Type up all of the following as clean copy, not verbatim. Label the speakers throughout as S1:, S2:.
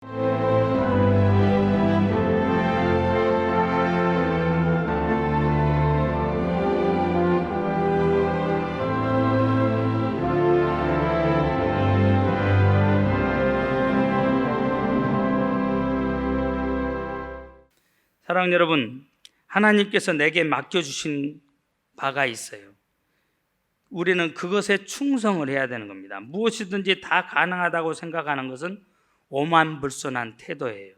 S1: 사랑하는 여러분, 하나님께서 내게 맡겨주신 바가 있어요. 우리는 그것에 충성을 해야 되는 겁니다. 무엇이든지 다 가능하다고 생각하는 것은 오만불손한 태도예요.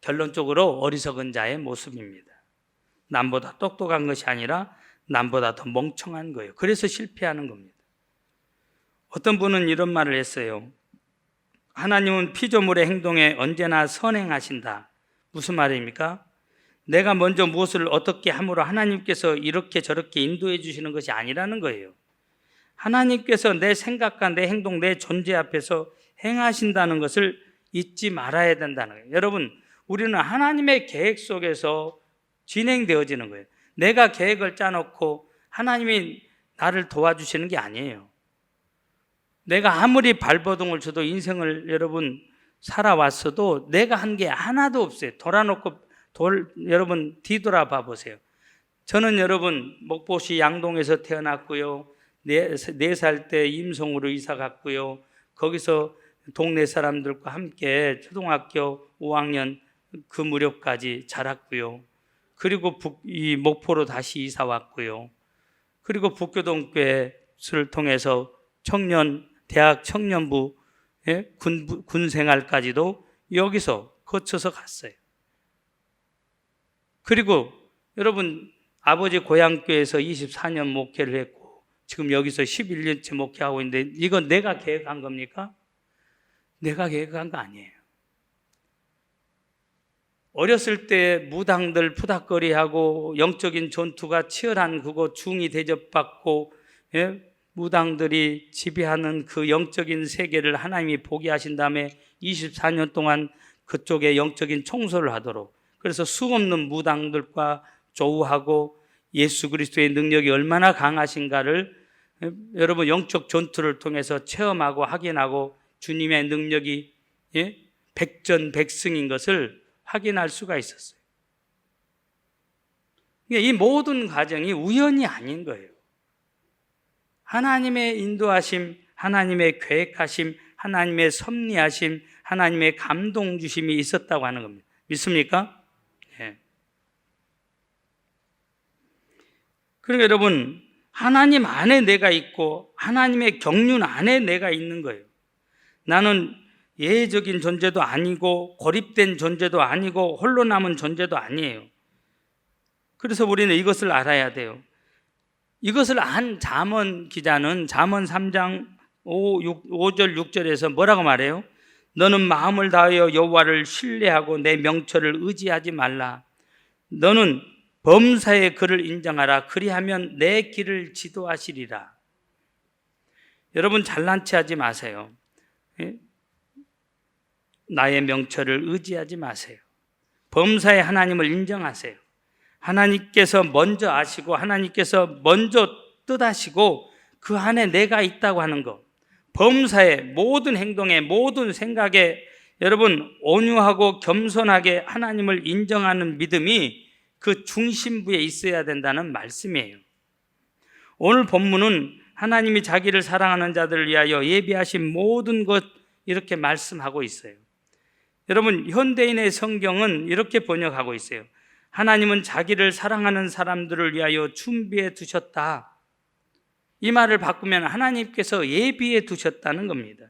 S1: 결론적으로 어리석은 자의 모습입니다. 남보다 똑똑한 것이 아니라 남보다 더 멍청한 거예요. 그래서 실패하는 겁니다. 어떤 분은 이런 말을 했어요. 하나님은 피조물의 행동에 언제나 선행하신다. 무슨 말입니까? 내가 먼저 무엇을 어떻게 함으로 하나님께서 이렇게 저렇게 인도해 주시는 것이 아니라는 거예요. 하나님께서 내 생각과 내 행동, 내 존재 앞에서 행하신다는 것을 잊지 말아야 된다는 거예요. 여러분, 우리는 하나님의 계획 속에서 진행되어지는 거예요. 내가 계획을 짜놓고 하나님이 나를 도와주시는 게 아니에요. 내가 아무리 발버둥을 쳐도 인생을 여러분 살아왔어도 내가 한 게 하나도 없어요. 여러분 뒤돌아봐 보세요. 저는 여러분 목포시 양동에서 태어났고요. 4살 때 임성으로 이사 갔고요. 거기서 동네 사람들과 함께 초등학교 5학년 그 무렵까지 자랐고요. 그리고 이 목포로 다시 이사 왔고요. 그리고 북교동교회를 통해서 대학 청년부 군 생활까지도 여기서 거쳐서 갔어요. 그리고 여러분 아버지 고향교회에서 24년 목회를 했고 지금 여기서 11년째 목회하고 있는데 이건 내가 계획한 겁니까? 내가 계획한 거 아니에요. 어렸을 때 무당들 푸닥거리하고 영적인 전투가 치열한 그곳 중이 대접받고 무당들이 지배하는 그 영적인 세계를 하나님이 보게 하신 다음에 24년 동안 그쪽에 영적인 청소를 하도록 그래서 수없는 무당들과 조우하고 예수 그리스도의 능력이 얼마나 강하신가를 여러분 영적 전투를 통해서 체험하고 확인하고 주님의 능력이 백전백승인 것을 확인할 수가 있었어요. 이 모든 과정이 우연이 아닌 거예요. 하나님의 인도하심, 하나님의 계획하심, 하나님의 섭리하심, 하나님의 감동 주심이 있었다고 하는 겁니다. 믿습니까? 네. 그러니까 여러분, 하나님 안에 내가 있고 하나님의 경륜 안에 내가 있는 거예요. 나는 예외적인 존재도 아니고 고립된 존재도 아니고 홀로 남은 존재도 아니에요. 그래서 우리는 이것을 알아야 돼요. 이것을 안 잠언 기자는 잠언 3장 5절 6절에서 뭐라고 말해요? 너는 마음을 다하여 여호와를 신뢰하고 내 명철을 의지하지 말라. 너는 범사의 그를 인정하라. 그리하면 내 길을 지도하시리라. 여러분 잘난 체 하지 마세요. 나의 명철을 의지하지 마세요. 범사의 하나님을 인정하세요. 하나님께서 먼저 아시고 하나님께서 먼저 뜻하시고 그 안에 내가 있다고 하는 것, 범사의 모든 행동에 모든 생각에 여러분 온유하고 겸손하게 하나님을 인정하는 믿음이 그 중심부에 있어야 된다는 말씀이에요. 오늘 본문은 하나님이 자기를 사랑하는 자들을 위하여 예비하신 모든 것 이렇게 말씀하고 있어요. 여러분 현대인의 성경은 이렇게 번역하고 있어요. 하나님은 자기를 사랑하는 사람들을 위하여 준비해 두셨다. 이 말을 바꾸면 하나님께서 예비해 두셨다는 겁니다.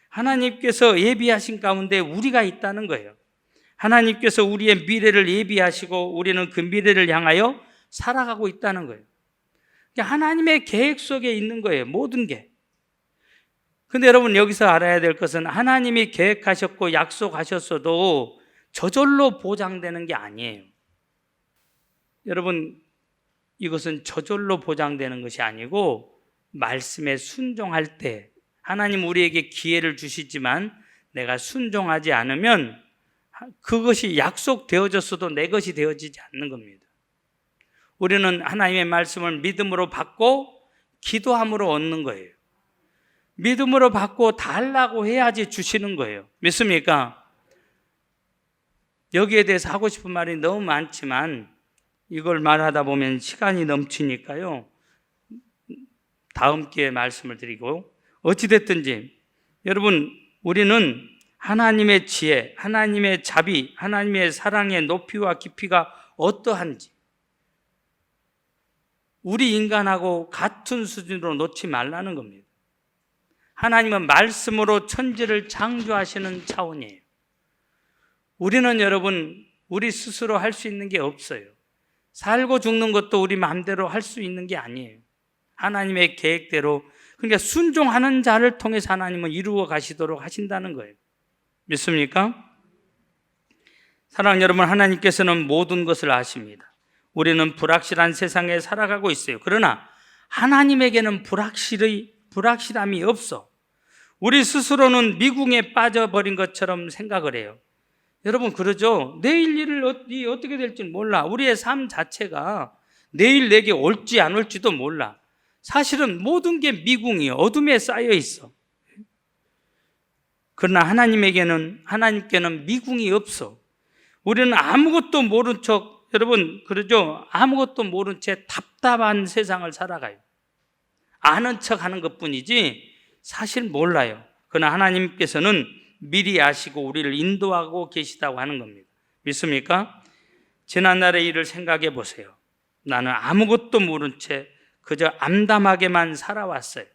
S1: 하나님께서 예비하신 가운데 우리가 있다는 거예요. 하나님께서 우리의 미래를 예비하시고 우리는 그 미래를 향하여 살아가고 있다는 거예요. 하나님의 계획 속에 있는 거예요. 모든 게. 근데 여러분 여기서 알아야 될 것은 하나님이 계획하셨고 약속하셨어도 저절로 보장되는 게 아니에요. 여러분 이것은 저절로 보장되는 것이 아니고 말씀에 순종할 때 하나님 우리에게 기회를 주시지만 내가 순종하지 않으면 그것이 약속되어졌어도 내 것이 되어지지 않는 겁니다. 우리는 하나님의 말씀을 믿음으로 받고 기도함으로 얻는 거예요. 믿음으로 받고 달라고 해야지 주시는 거예요. 믿습니까? 여기에 대해서 하고 싶은 말이 너무 많지만 이걸 말하다 보면 시간이 넘치니까요. 다음 기회에 말씀을 드리고, 어찌됐든지 여러분, 우리는 하나님의 지혜, 하나님의 자비, 하나님의 사랑의 높이와 깊이가 어떠한지 우리 인간하고 같은 수준으로 놓지 말라는 겁니다. 하나님은 말씀으로 천지를 창조하시는 차원이에요. 우리는 여러분, 우리 스스로 할 수 있는 게 없어요. 살고 죽는 것도 우리 마음대로 할 수 있는 게 아니에요. 하나님의 계획대로, 그러니까 순종하는 자를 통해서 하나님은 이루어 가시도록 하신다는 거예요. 믿습니까? 사랑하는 여러분, 하나님께서는 모든 것을 아십니다. 우리는 불확실한 세상에 살아가고 있어요. 그러나 하나님에게는 불확실함이 없어. 우리 스스로는 미궁에 빠져버린 것처럼 생각을 해요. 여러분 그러죠? 내일 일이 어떻게 될지 몰라. 우리의 삶 자체가 내일 내게 올지 안 올지도 몰라. 사실은 모든 게 미궁이에요. 어둠에 쌓여 있어. 그러나 하나님께는 미궁이 없어. 우리는 아무것도 모른 척, 여러분 그러죠? 아무것도 모른 채 답답한 세상을 살아가요. 아는 척 하는 것뿐이지 사실 몰라요. 그러나 하나님께서는 미리 아시고 우리를 인도하고 계시다고 하는 겁니다. 믿습니까? 지난날의 일을 생각해 보세요. 나는 아무것도 모른 채 그저 암담하게만 살아왔어요.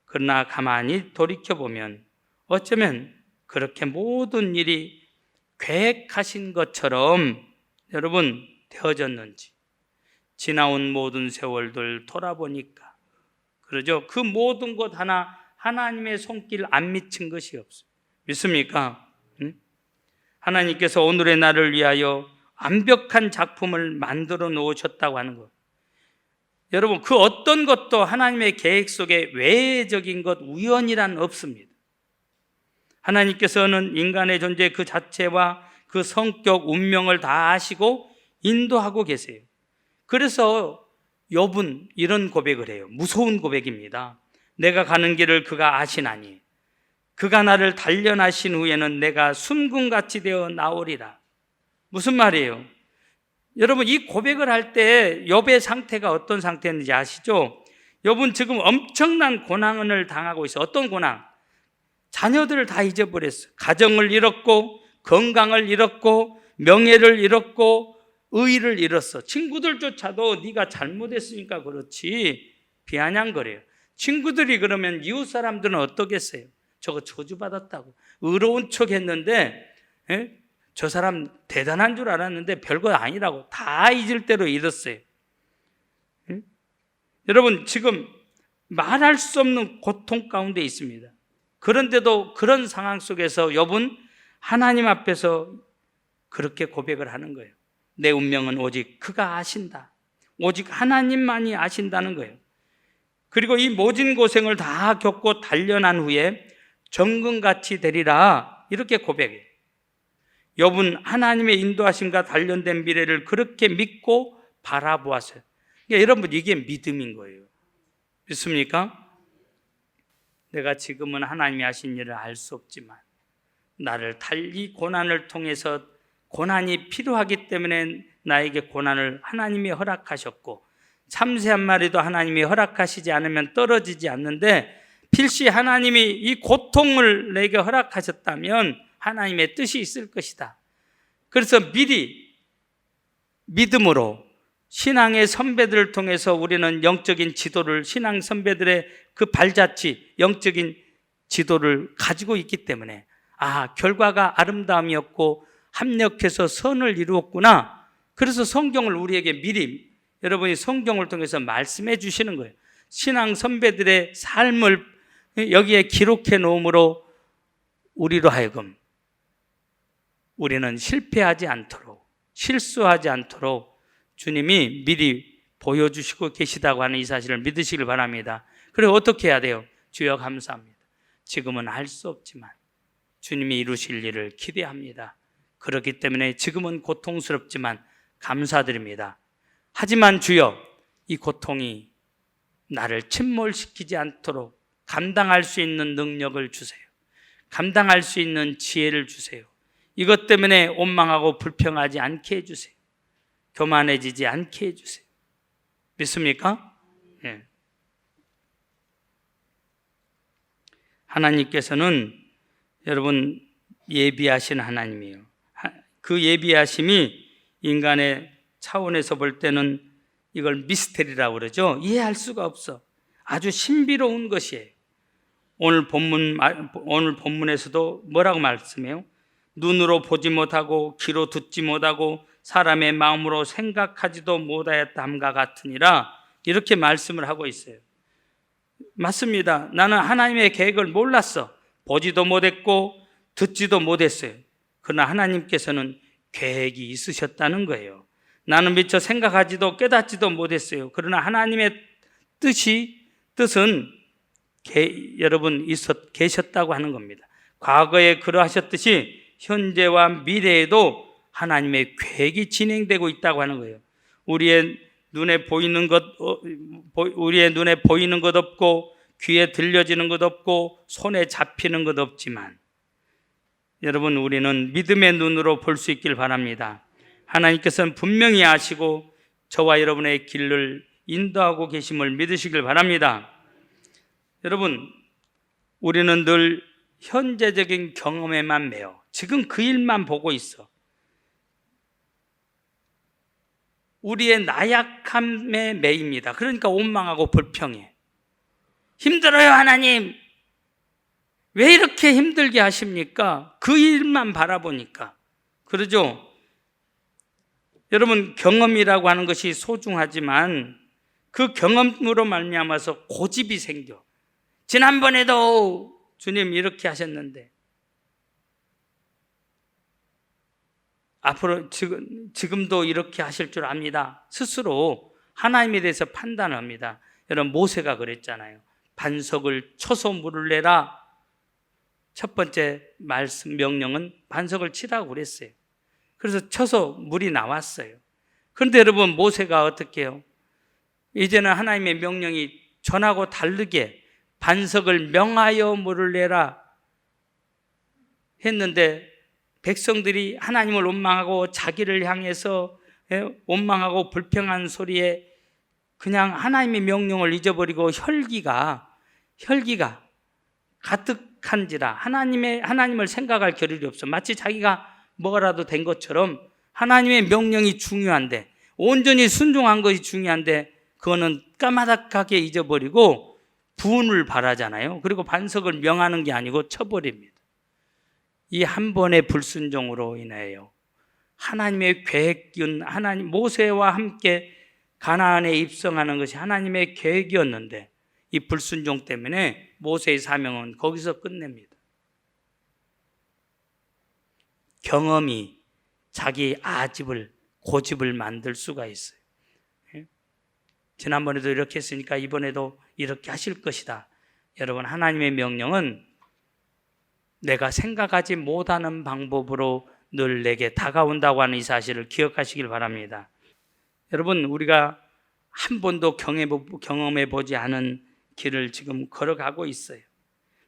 S1: 그러나 가만히 돌이켜보면 어쩌면 그렇게 모든 일이 계획하신 것처럼 여러분 되어졌는지, 지나온 모든 세월들 돌아보니까 그러죠? 그 모든 것 하나 하나님의 손길 안 미친 것이 없어요. 믿습니까? 하나님께서 오늘의 나를 위하여 완벽한 작품을 만들어 놓으셨다고 하는 것. 여러분 그 어떤 것도 하나님의 계획 속에 외적인 것, 우연이란 없습니다. 하나님께서는 인간의 존재 그 자체와 그 성격, 운명을 다 아시고 인도하고 계세요. 그래서 욥은 이런 고백을 해요. 무서운 고백입니다. 내가 가는 길을 그가 아시나니 그가 나를 단련하신 후에는 내가 숨금같이 되어 나오리라. 무슨 말이에요? 여러분 이 고백을 할 때 욥의 상태가 어떤 상태였는지 아시죠? 욥은 지금 엄청난 고난을 당하고 있어요. 어떤 고난? 자녀들을 다 잊어버렸어요. 가정을 잃었고 건강을 잃었고 명예를 잃었고 의의를 잃었어. 친구들조차도 네가 잘못했으니까 그렇지 비아냥거려요. 친구들이 그러면 이웃 사람들은 어떠겠어요? 저거 저주받았다고 의로운 척 했는데 저 사람 대단한 줄 알았는데 별거 아니라고 다 잊을 대로 잃었어요. 여러분 지금 말할 수 없는 고통 가운데 있습니다. 그런데도 그런 상황 속에서 욥은 하나님 앞에서 그렇게 고백을 하는 거예요. 내 운명은 오직 그가 아신다. 오직 하나님만이 아신다는 거예요. 그리고 이 모진 고생을 다 겪고 단련한 후에 정금같이 되리라 이렇게 고백해요. 욥은 하나님의 인도하심과 단련된 미래를 그렇게 믿고 바라보았어요. 그러니까 여러분 이게 믿음인 거예요. 믿습니까? 내가 지금은 하나님이 하신 일을 알 수 없지만 나를 달리 고난을 통해서 고난이 필요하기 때문에 나에게 고난을 하나님이 허락하셨고 참새 한 마리도 하나님이 허락하시지 않으면 떨어지지 않는데 필시 하나님이 이 고통을 내게 허락하셨다면 하나님의 뜻이 있을 것이다. 그래서 미리 믿음으로 신앙의 선배들을 통해서 우리는 영적인 지도를, 신앙 선배들의 그 발자취, 영적인 지도를 가지고 있기 때문에 결과가 아름다움이었고 합력해서 선을 이루었구나. 그래서 성경을 우리에게 미리 여러분이 성경을 통해서 말씀해 주시는 거예요. 신앙 선배들의 삶을 여기에 기록해 놓음으로 우리로 하여금 우리는 실패하지 않도록, 실수하지 않도록 주님이 미리 보여주시고 계시다고 하는 이 사실을 믿으시길 바랍니다. 그리고 어떻게 해야 돼요? 주여 감사합니다. 지금은 알 수 없지만 주님이 이루실 일을 기대합니다. 그렇기 때문에 지금은 고통스럽지만 감사드립니다. 하지만 주여 이 고통이 나를 침몰시키지 않도록 감당할 수 있는 능력을 주세요. 감당할 수 있는 지혜를 주세요. 이것 때문에 원망하고 불평하지 않게 해주세요. 교만해지지 않게 해주세요. 믿습니까? 네. 하나님께서는 여러분 예비하신 하나님이에요. 그 예비하심이 인간의 차원에서 볼 때는 이걸 미스테리라고 그러죠. 이해할 수가 없어. 아주 신비로운 것이에요. 오늘 본문에서도 뭐라고 말씀해요? 눈으로 보지 못하고 귀로 듣지 못하고 사람의 마음으로 생각하지도 못하였다함과 같으니라, 이렇게 말씀을 하고 있어요. 맞습니다. 나는 하나님의 계획을 몰랐어. 보지도 못했고 듣지도 못했어요. 그러나 하나님께서는 계획이 있으셨다는 거예요. 나는 미처 생각하지도 깨닫지도 못했어요. 그러나 하나님의 뜻은 여러분 계셨다고 하는 겁니다. 과거에 그러하셨듯이 현재와 미래에도 하나님의 계획이 진행되고 있다고 하는 거예요. 우리의 눈에 보이는 것 없고 귀에 들려지는 것 없고 손에 잡히는 것 없지만 여러분, 우리는 믿음의 눈으로 볼 수 있길 바랍니다. 하나님께서는 분명히 아시고 저와 여러분의 길을 인도하고 계심을 믿으시길 바랍니다. 여러분, 우리는 늘 현재적인 경험에만 매여 지금 그 일만 보고 있어. 우리의 나약함에 매입니다. 그러니까 원망하고 불평해. 힘들어요, 하나님. 왜 이렇게 힘들게 하십니까? 그 일만 바라보니까. 그러죠? 여러분, 경험이라고 하는 것이 소중하지만 그 경험으로 말미암아서 고집이 생겨. 지난번에도 주님 이렇게 하셨는데 앞으로 지금도 이렇게 하실 줄 압니다. 스스로 하나님에 대해서 판단합니다. 여러분, 모세가 그랬잖아요. 반석을 쳐서 물을 내라. 첫 번째 말씀 명령은 반석을 치라고 그랬어요. 그래서 쳐서 물이 나왔어요. 그런데 여러분, 모세가 어떻게 해요? 이제는 하나님의 명령이 전하고 다르게 반석을 명하여 물을 내라 했는데 백성들이 하나님을 원망하고 자기를 향해서 원망하고 불평한 소리에 그냥 하나님의 명령을 잊어버리고 혈기가 가득한지라 하나님을 생각할 겨를이 없어. 마치 자기가 뭐라도 된 것처럼 하나님의 명령이 중요한데, 온전히 순종한 것이 중요한데 그거는 까마득하게 잊어버리고 부은을 바라잖아요. 그리고 반석을 명하는 게 아니고 쳐버립니다. 이 한 번의 불순종으로 인하여 하나님의 계획은 모세와 함께 가나안에 입성하는 것이 하나님의 계획이었는데 이 불순종 때문에 모세의 사명은 거기서 끝냅니다. 경험이 자기 고집을 만들 수가 있어요. 지난번에도 이렇게 했으니까 이번에도 이렇게 하실 것이다. 여러분, 하나님의 명령은 내가 생각하지 못하는 방법으로 늘 내게 다가온다고 하는 이 사실을 기억하시길 바랍니다. 여러분, 우리가 한 번도 경험해 보지 않은 길을 지금 걸어가고 있어요.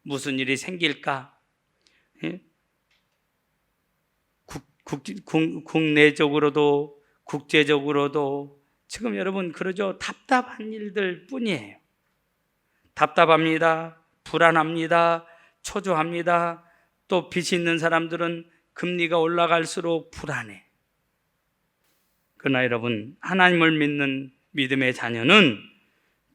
S1: 무슨 일이 생길까? 국내적으로도 국제적으로도 지금 여러분 그러죠. 답답한 일들 뿐이에요. 답답합니다. 불안합니다. 초조합니다. 또 빚이 있는 사람들은 금리가 올라갈수록 불안해. 그러나 여러분, 하나님을 믿는 믿음의 자녀는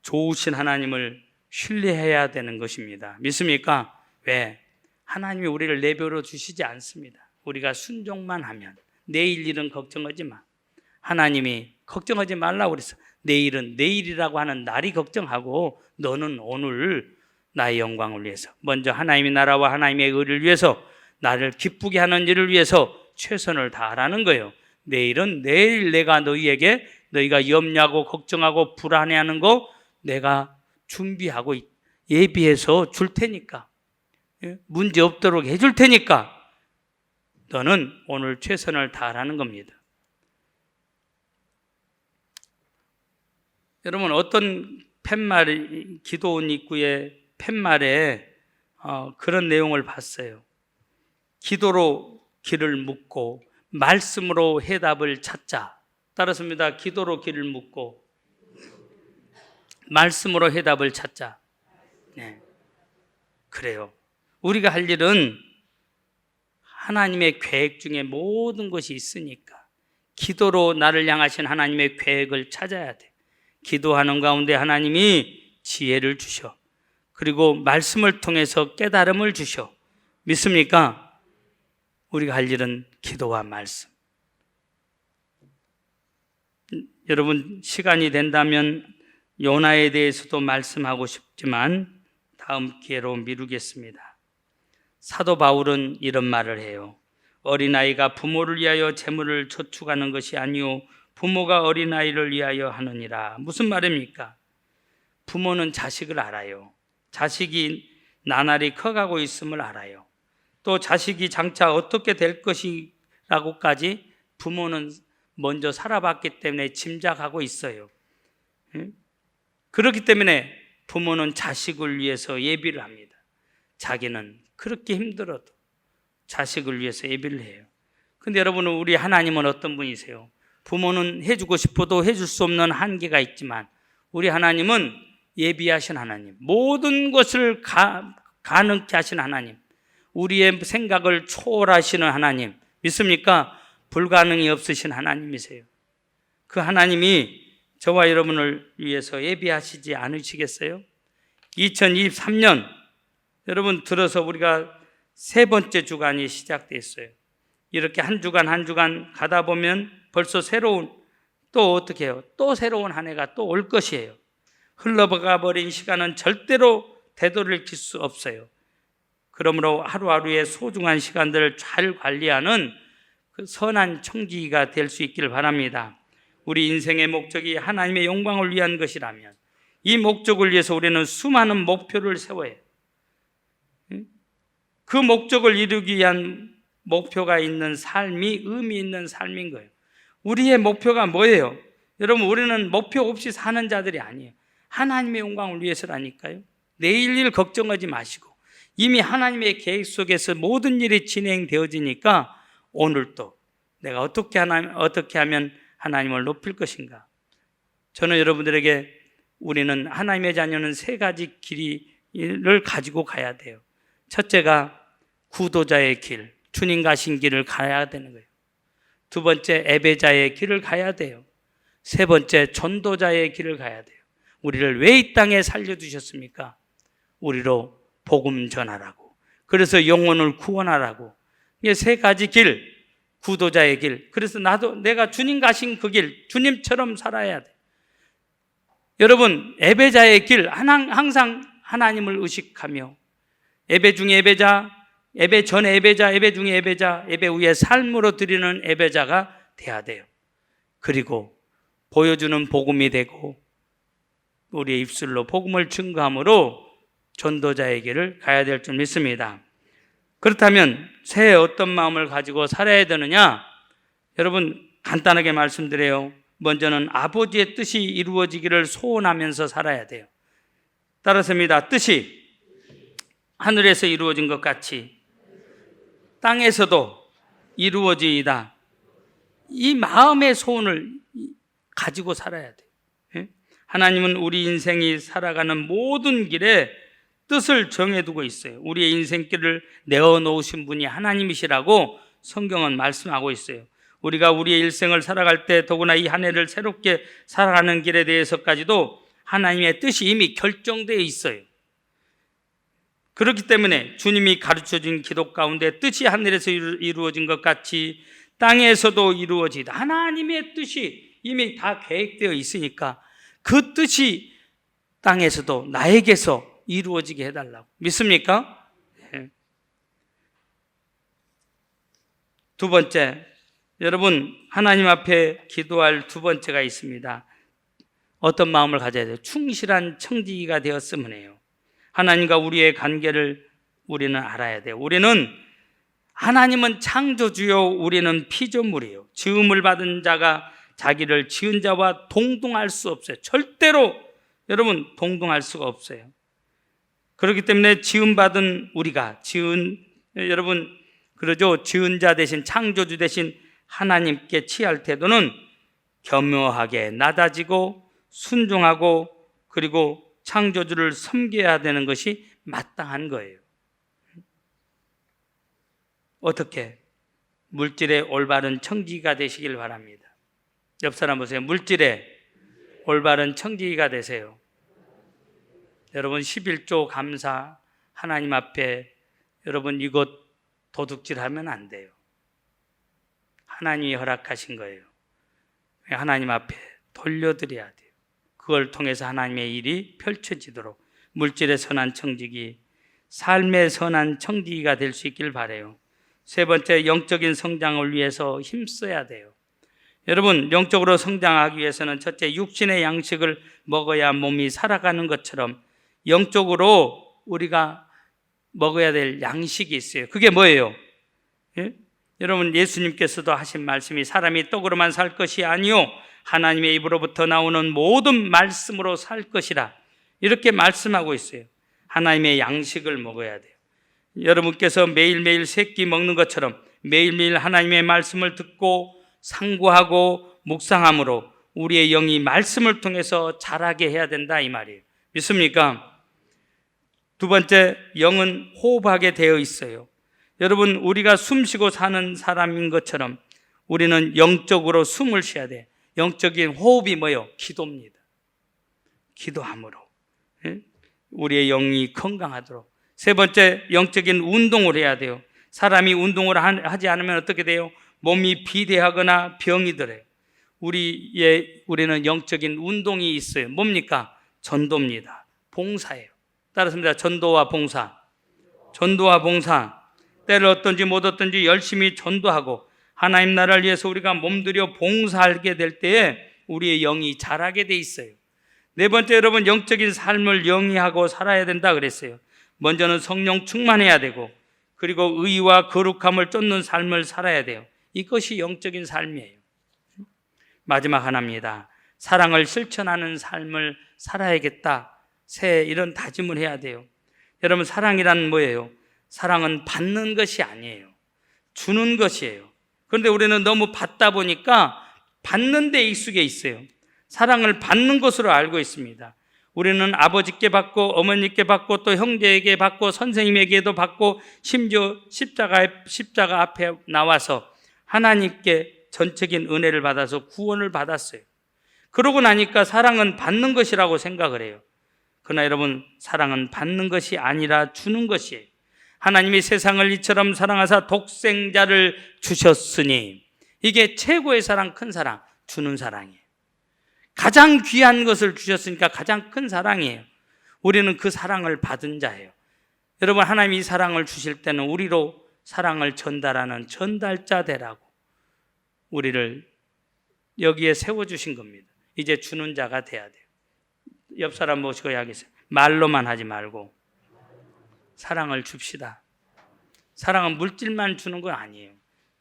S1: 좋으신 하나님을 신뢰해야 되는 것입니다. 믿습니까? 왜? 하나님이 우리를 내버려 주시지 않습니다. 우리가 순종만 하면. 내일 일은 걱정하지 마. 하나님이 걱정하지 말라고 그랬어. 내일은 내일이라고 하는 날이 걱정하고 너는 오늘 나의 영광을 위해서, 먼저 하나님의 나라와 하나님의 의를 위해서, 나를 기쁘게 하는 일을 위해서 최선을 다하라는 거예요. 내일은 내일 내가 너희가 염려하고 걱정하고 불안해하는 거 내가 준비하고 예비해서 줄 테니까, 문제 없도록 해줄 테니까 너는 오늘 최선을 다하라는 겁니다. 여러분, 어떤 팻말이 기도원 입구에 팻말에 그런 내용을 봤어요. 기도로 길을 묻고 말씀으로 해답을 찾자. 따랐습니다. 기도로 길을 묻고 말씀으로 해답을 찾자. 네, 그래요. 우리가 할 일은 하나님의 계획 중에 모든 것이 있으니까 기도로 나를 향하신 하나님의 계획을 찾아야 돼. 기도하는 가운데 하나님이 지혜를 주셔. 그리고 말씀을 통해서 깨달음을 주셔. 믿습니까? 우리가 할 일은 기도와 말씀. 여러분, 시간이 된다면 요나에 대해서도 말씀하고 싶지만 다음 기회로 미루겠습니다. 사도 바울은 이런 말을 해요. 어린아이가 부모를 위하여 재물을 저축하는 것이 아니요 부모가 어린아이를 위하여 하느니라. 무슨 말입니까? 부모는 자식을 알아요. 자식이 나날이 커가고 있음을 알아요. 또 자식이 장차 어떻게 될 것이라고까지 부모는 먼저 살아봤기 때문에 짐작하고 있어요. 그렇기 때문에 부모는 자식을 위해서 예비를 합니다. 자기는 그렇게 힘들어도 자식을 위해서 예비를 해요. 근데 여러분은 우리 하나님은 어떤 분이세요? 부모는 해주고 싶어도 해줄 수 없는 한계가 있지만 우리 하나님은 예비하신 하나님, 모든 것을 가능케 하신 하나님, 우리의 생각을 초월하시는 하나님, 믿습니까? 불가능이 없으신 하나님이세요. 그 하나님이 저와 여러분을 위해서 예비하시지 않으시겠어요? 2023년 여러분 들어서 우리가 세 번째 주간이 시작됐어요. 이렇게 한 주간 한 주간 가다 보면 벌써 새로운, 또 어떻게 해요? 또 새로운 한 해가 또 올 것이에요. 흘러가 버린 시간은 절대로 되돌릴 수 없어요. 그러므로 하루하루의 소중한 시간들을 잘 관리하는 그 선한 청지기가 될 수 있기를 바랍니다. 우리 인생의 목적이 하나님의 영광을 위한 것이라면 이 목적을 위해서 우리는 수많은 목표를 세워야 해요. 그 목적을 이루기 위한 목표가 있는 삶이 의미 있는 삶인 거예요. 우리의 목표가 뭐예요? 여러분, 우리는 목표 없이 사는 자들이 아니에요. 하나님의 영광을 위해서라니까요. 내일 일 걱정하지 마시고 이미 하나님의 계획 속에서 모든 일이 진행되어지니까 오늘도 내가 어떻게 하면 하나님을 높일 것인가. 저는 여러분들에게 우리는 하나님의 자녀는 세 가지 길을 가지고 가야 돼요. 첫째가 구도자의 길, 주님 가신 길을 가야 되는 거예요. 두 번째 예배자의 길을 가야 돼요. 세 번째 전도자의 길을 가야 돼요. 우리를 왜 이 땅에 살려두셨습니까? 우리로 복음 전하라고. 그래서 영혼을 구원하라고. 이게 세 가지 길, 구도자의 길. 그래서 내가 주님 가신 그 길, 주님처럼 살아야 돼. 여러분, 예배자의 길, 항상 하나님을 의식하며 예배 중에 예배자, 예배 전에 예배자, 예배 중에 예배자, 예배 후에 삶으로 드리는 예배자가 돼야 돼요. 그리고 보여주는 복음이 되고 우리의 입술로 복음을 증거함으로 전도자의 길을 가야 될 줄 믿습니다. 그렇다면 새해 어떤 마음을 가지고 살아야 되느냐? 여러분, 간단하게 말씀드려요. 먼저는 아버지의 뜻이 이루어지기를 소원하면서 살아야 돼요. 따라서입니다. 뜻이 하늘에서 이루어진 것 같이 땅에서도 이루어지이다. 이 마음의 소원을 가지고 살아야 돼요. 하나님은 우리 인생이 살아가는 모든 길에 뜻을 정해두고 있어요. 우리의 인생길을 내어놓으신 분이 하나님이시라고 성경은 말씀하고 있어요. 우리가 우리의 일생을 살아갈 때 더구나 이 한 해를 새롭게 살아가는 길에 대해서까지도 하나님의 뜻이 이미 결정되어 있어요. 그렇기 때문에 주님이 가르쳐준 기도 가운데 뜻이 하늘에서 이루어진 것 같이 땅에서도 이루어지다. 하나님의 뜻이 이미 다 계획되어 있으니까 그 뜻이 땅에서도 나에게서 이루어지게 해달라고. 믿습니까? 네. 두 번째, 여러분 하나님 앞에 기도할 두 번째가 있습니다. 어떤 마음을 가져야 돼요? 충실한 청지기가 되었으면 해요. 하나님과 우리의 관계를 우리는 알아야 돼요. 하나님은 창조주요, 우리는 피조물이에요. 지음을 받은 자가 자기를 지은 자와 동등할 수 없어요. 절대로 여러분 동등할 수가 없어요. 그렇기 때문에 지음받은 우리가 여러분 그러죠. 지은 자 대신 창조주 대신 하나님께 취할 태도는 겸허하게 낮아지고 순종하고 그리고 창조주를 섬겨야 되는 것이 마땅한 거예요. 어떻게? 물질의 올바른 청지기가 되시길 바랍니다. 옆 사람 보세요. 물질의 올바른 청지기가 되세요. 여러분 11조 감사 하나님 앞에 여러분 이것 도둑질하면 안 돼요. 하나님이 허락하신 거예요. 하나님 앞에 돌려드려야 돼요. 그걸 통해서 하나님의 일이 펼쳐지도록 물질의 선한 청지기, 삶의 선한 청지기가 될 수 있길 바라요. 세 번째, 영적인 성장을 위해서 힘써야 돼요. 여러분, 영적으로 성장하기 위해서는 첫째, 육신의 양식을 먹어야 몸이 살아가는 것처럼 영적으로 우리가 먹어야 될 양식이 있어요. 그게 뭐예요? 예? 여러분, 예수님께서도 하신 말씀이 사람이 떡으로만 살 것이 아니요 하나님의 입으로부터 나오는 모든 말씀으로 살 것이라, 이렇게 말씀하고 있어요. 하나님의 양식을 먹어야 돼요. 여러분께서 매일매일 세 끼 먹는 것처럼 매일매일 하나님의 말씀을 듣고 상고하고 묵상함으로 우리의 영이 말씀을 통해서 자라게 해야 된다, 이 말이에요. 믿습니까? 두 번째, 영은 호흡하게 되어 있어요. 여러분, 우리가 숨 쉬고 사는 사람인 것처럼 우리는 영적으로 숨을 쉬어야 돼. 영적인 호흡이 뭐예요? 기도입니다. 기도함으로 우리의 영이 건강하도록. 세 번째, 영적인 운동을 해야 돼요. 사람이 운동을 하지 않으면 어떻게 돼요? 몸이 비대하거나 병이 들어요. 우리는 영적인 운동이 있어요. 뭡니까? 전도입니다. 봉사예요. 따라서 전도와 봉사. 전도와 봉사. 때를 얻든지 못 얻든지 열심히 전도하고 하나님 나라를 위해서 우리가 몸들여 봉사하게 될 때에 우리의 영이 자라게 돼 있어요. 네 번째, 여러분, 영적인 삶을 영위하고 살아야 된다 그랬어요. 먼저는 성령 충만해야 되고 그리고 의와 거룩함을 쫓는 삶을 살아야 돼요. 이것이 영적인 삶이에요. 마지막 하나입니다. 사랑을 실천하는 삶을 살아야겠다. 이런 다짐을 해야 돼요. 여러분, 사랑이란 뭐예요? 사랑은 받는 것이 아니에요. 주는 것이에요. 그런데 우리는 너무 받다 보니까 받는 데 익숙해 있어요. 사랑을 받는 것으로 알고 있습니다. 우리는 아버지께 받고 어머니께 받고 또 형제에게 받고 선생님에게도 받고 심지어 십자가 앞에 나와서 하나님께 전적인 은혜를 받아서 구원을 받았어요. 그러고 나니까 사랑은 받는 것이라고 생각을 해요. 그러나 여러분, 사랑은 받는 것이 아니라 주는 것이에요. 하나님이 세상을 이처럼 사랑하사 독생자를 주셨으니, 이게 최고의 사랑, 큰 사랑, 주는 사랑이에요. 가장 귀한 것을 주셨으니까 가장 큰 사랑이에요. 우리는 그 사랑을 받은 자예요. 여러분, 하나님이 이 사랑을 주실 때는 우리로 사랑을 전달하는 전달자 되라고 우리를 여기에 세워주신 겁니다. 이제 주는 자가 돼야 돼요. 옆 사람 모시고 이야기하세요. 말로만 하지 말고 사랑을 줍시다. 사랑은 물질만 주는 건 아니에요.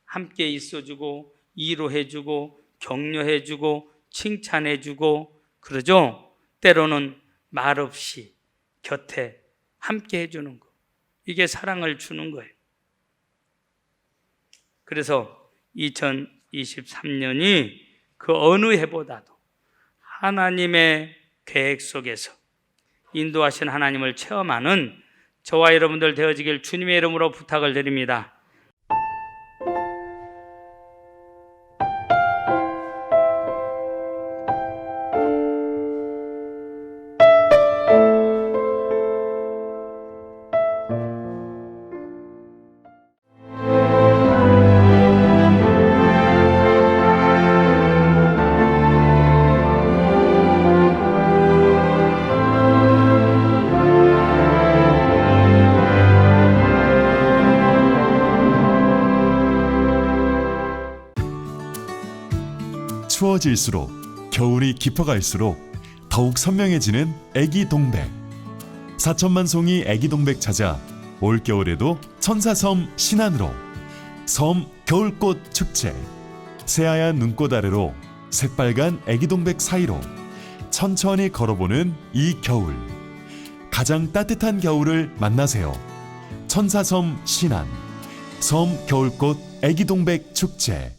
S1: 함께 있어주고 위로해주고 격려해주고 칭찬해주고 그러죠. 때로는 말없이 곁에 함께 해주는 거, 이게 사랑을 주는 거예요. 그래서 2023년이 그 어느 해보다도 하나님의 계획 속에서 인도하신 하나님을 체험하는 저와 여러분들 되어지길 주님의 이름으로 부탁을 드립니다.
S2: 추워질수록 겨울이 깊어갈수록 더욱 선명해지는 애기 동백. 4천만 송이 애기 동백 찾아 올겨울에도 천사섬 신안으로 섬 겨울꽃 축제. 새하얀 눈꽃 아래로 새빨간 애기 동백 사이로 천천히 걸어보는 이 겨울. 가장 따뜻한 겨울을 만나세요. 천사섬 신안 섬 겨울꽃 애기동백 축제.